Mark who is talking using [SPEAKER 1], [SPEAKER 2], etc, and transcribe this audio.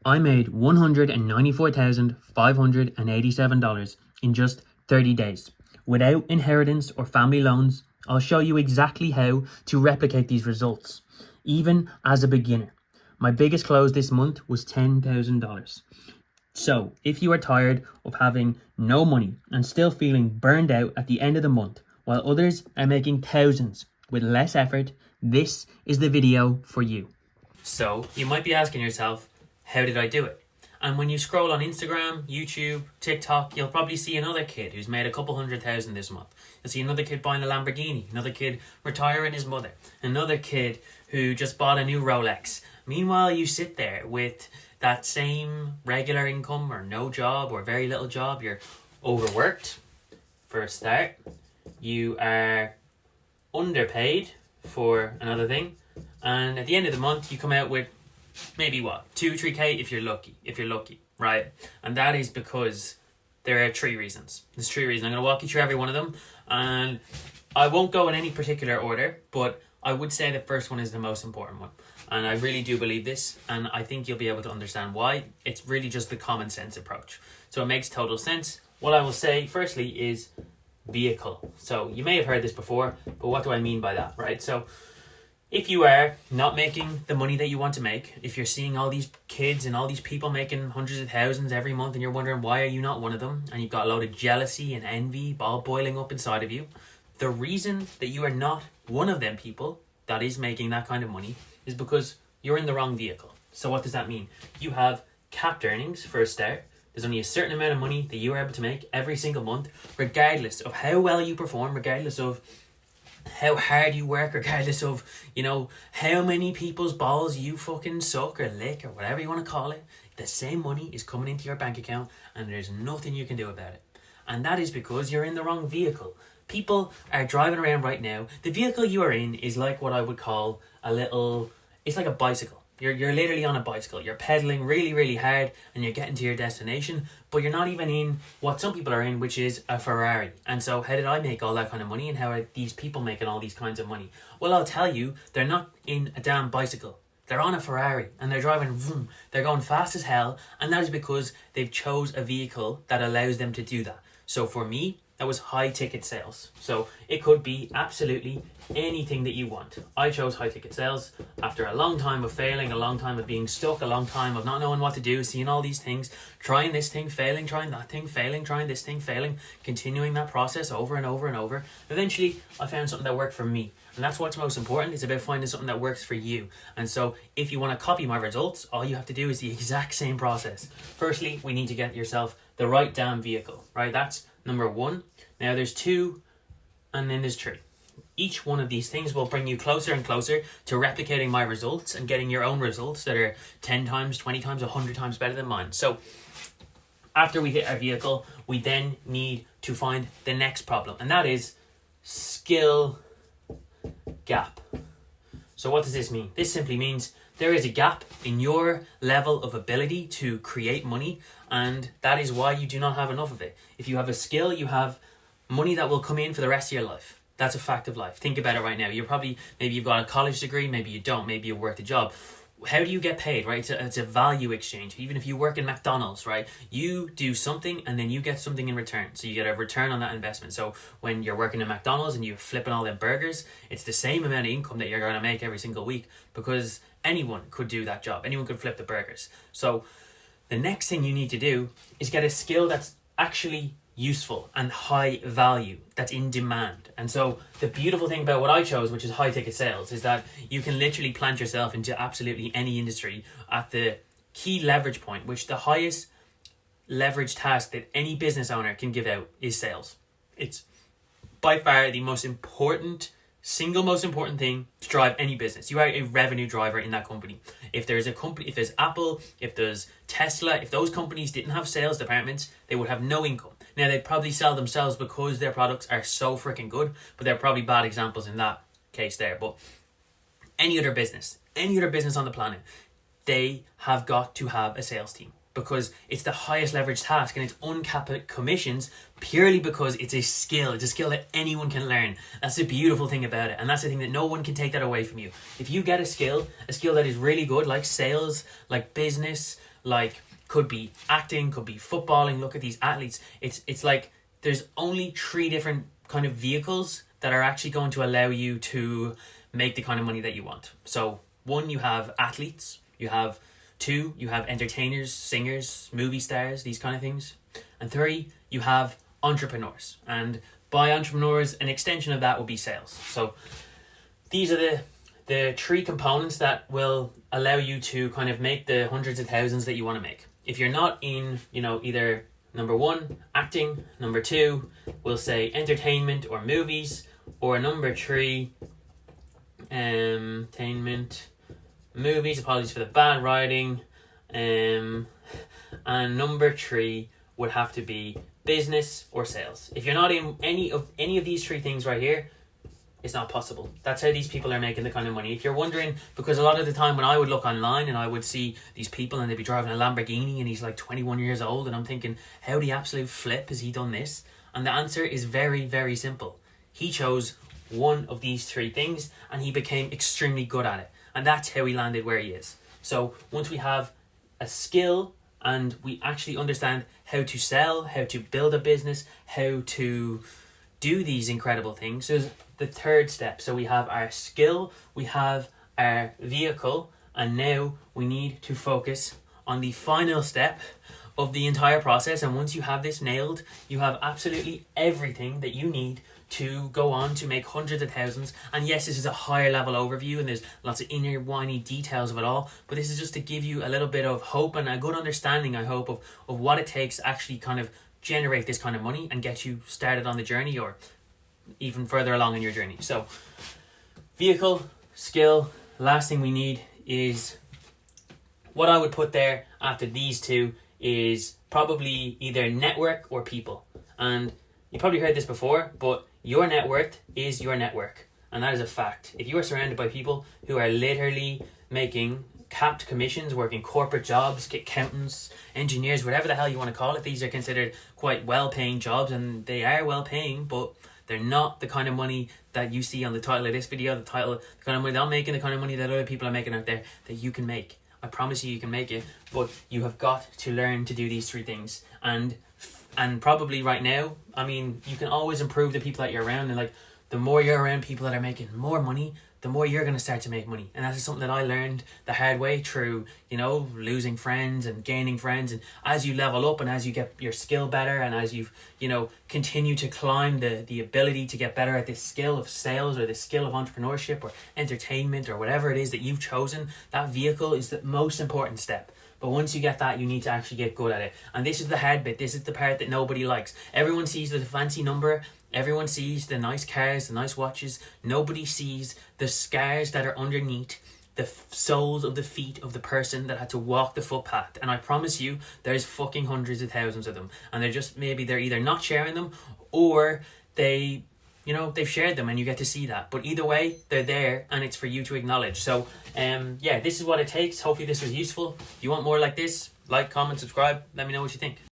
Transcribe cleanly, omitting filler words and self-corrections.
[SPEAKER 1] I made $194,587 in just 30 days. Without inheritance or family loans, I'll show you exactly how to replicate these results, even as a beginner. My biggest close this month was $10,000. So, if you are tired of having no money and still feeling burned out at the end of the month, while others are making thousands with less effort, this is the video for you. So, you might be asking yourself, how did I do it? And when you scroll on Instagram, YouTube, TikTok, you'll probably see another kid who's made a couple 100,000 this month. You'll see another kid buying a Lamborghini, another kid retiring his mother, another kid who just bought a new Rolex. Meanwhile, you sit there with that same regular income or no job or very little job. You're overworked for a start. You are underpaid for another thing. And at the end of the month, you come out with maybe 2-3k if you're lucky, right? And that is because there are three reasons. There's three reasons. I'm going to walk you through every one of them, and I won't go in any particular order, but I would say the first one is the most important one. And I really do believe this, and I think you'll be able to understand why. It's really just the common sense approach. So it makes total sense. What I will say firstly is vehicle. So you may have heard this before, but what do I mean by that, right? So if you are not making the money that you want to make, if you're seeing all these kids and all these people making hundreds of thousands every month and you're wondering why are you not one of them, and you've got a load of jealousy and envy all boiling up inside of you, the reason that you are not one of them people that is making that kind of money is because you're in the wrong vehicle. So what does that mean? You have capped earnings for a start. There's only a certain amount of money that you are able to make every single month, regardless of how well you perform, regardless of how hard you work, regardless of, how many people's balls you fucking suck or lick or whatever you want to call it. The same money is coming into your bank account and there's nothing you can do about it. And that is because you're in the wrong vehicle. People are driving around right now. The vehicle you are in is like what I would call it's like a bicycle. You're literally on a bicycle. You're pedaling really, really hard and you're getting to your destination, but you're not even in what some people are in, which is a Ferrari. And so how did I make all that kind of money, and how are these people making all these kinds of money? Well, I'll tell you, they're not in a damn bicycle. They're on a Ferrari and they're driving vroom. They're going fast as hell, and that is because they've chose a vehicle that allows them to do that. So for me, that was high ticket sales. So it could be absolutely anything that you want. I chose high ticket sales after a long time of failing, a long time of being stuck, a long time of not knowing what to do, seeing all these things, trying this thing, failing, trying that thing, failing, trying this thing, failing, continuing that process over and over and over. Eventually, I found something that worked for me. And that's what's most important. It's about finding something that works for you. And so if you want to copy my results, all you have to do is the exact same process. Firstly, we need to get yourself the right damn vehicle, right? That's number one. Now there's two, and then there's three. Each one of these things will bring you closer and closer to replicating my results and getting your own results that are 10 times, 20 times, 100 times better than mine. So after we hit our vehicle, we then need to find the next problem, and that is skill gap. So what does this mean? This simply means there is a gap in your level of ability to create money, and that is why you do not have enough of it. If you have a skill, you have money that will come in for the rest of your life. That's a fact of life. Think about it right now. Maybe you've got a college degree, maybe you don't, maybe you work a job. How do you get paid, right? It's a value exchange. Even if you work in McDonald's, right? You do something and then you get something in return. So you get a return on that investment. So when you're working in McDonald's and you're flipping all them burgers, it's the same amount of income that you're going to make every single week, because anyone could do that job. Anyone could flip the burgers. So the next thing you need to do is get a skill that's actually useful and high value, that's in demand. And so the beautiful thing about what I chose, which is high ticket sales, is that you can literally plant yourself into absolutely any industry at the key leverage point, which the highest leverage task that any business owner can give out is sales. It's by far the single most important thing to drive any business. You are a revenue driver in that company. If there's Apple, if there's Tesla, if those companies didn't have sales departments, they would have no income. Now, they'd probably sell themselves because their products are so freaking good, but they're probably bad examples in that case there. But any other business on the planet, they have got to have a sales team. because it's the highest leverage task and it's uncapped commissions purely because it's a skill. It's a skill that anyone can learn. That's the beautiful thing about it. And that's the thing that no one can take that away from you. If you get a skill that is really good, like sales, like business, like could be acting, could be footballing. Look at these athletes. It's like there's only 3 different kind of vehicles that are actually going to allow you to make the kind of money that you want. So 1, you have athletes. You have 2, you have entertainers, singers, movie stars, these kind of things. And 3, you have entrepreneurs. And by entrepreneurs, an extension of that will be sales. So these are the 3 components that will allow you to kind of make the hundreds of thousands that you want to make. If you're not in, either number 1, acting, number 2, we'll say entertainment or movies, or number 3, entertainment, movies, apologies for the bad writing, and number 3 would have to be business or sales. If you're not in any of these 3 things right here, it's not possible. That's how these people are making the kind of money. If you're wondering, because a lot of the time when I would look online and I would see these people and they'd be driving a Lamborghini and he's like 21 years old, and I'm thinking, how the absolute flip has he done this? And the answer is very, very simple. He chose one of these 3 things and he became extremely good at it. And that's how he landed where he is. So once we have a skill and we actually understand how to sell, how to build a business, how to do these incredible things, so the 3rd step. So we have our skill, we have our vehicle, and now we need to focus on the final step of the entire process. And once you have this nailed, you have absolutely everything that you need to go on to make hundreds of thousands. And yes, this is a higher level overview and there's lots of inner whiny details of it all, but this is just to give you a little bit of hope and a good understanding, I hope, of what it takes to actually kind of generate this kind of money and get you started on the journey or even further along in your journey. So vehicle, skill, last thing we need is what I would put there after these 2 is probably either network or people. And you probably heard this before, but your net worth is your network. And that is a fact. If you are surrounded by people who are literally making capped commissions, working corporate jobs, accountants, engineers, whatever the hell you want to call it, these are considered quite well-paying jobs, and they are well-paying, but they're not the kind of money that you see on the title of this video, the kind of money I'm making, the kind of money that other people are making out there that you can make. I promise you can make it, but you have got to learn to do these 3 things. And probably right now, I mean, you can always improve the people that you're around, and like the more you're around people that are making more money, the more you're going to start to make money. And that's something that I learned the hard way through, losing friends and gaining friends. And as you level up and as you get your skill better and as you continue to climb the ability to get better at this skill of sales or the skill of entrepreneurship or entertainment or whatever it is that you've chosen, that vehicle is the most important step. But once you get that, you need to actually get good at it. And this is the hard bit. This is the part that nobody likes. Everyone sees the fancy number. Everyone sees the nice cars, the nice watches. Nobody sees the scars that are underneath the soles of the feet of the person that had to walk the footpath. And I promise you, there's fucking hundreds of thousands of them. And they're either not sharing them or they've shared them and you get to see that. But either way, they're there and it's for you to acknowledge. So, this is what it takes. Hopefully this was useful. If you want more like this, like, comment, subscribe. Let me know what you think.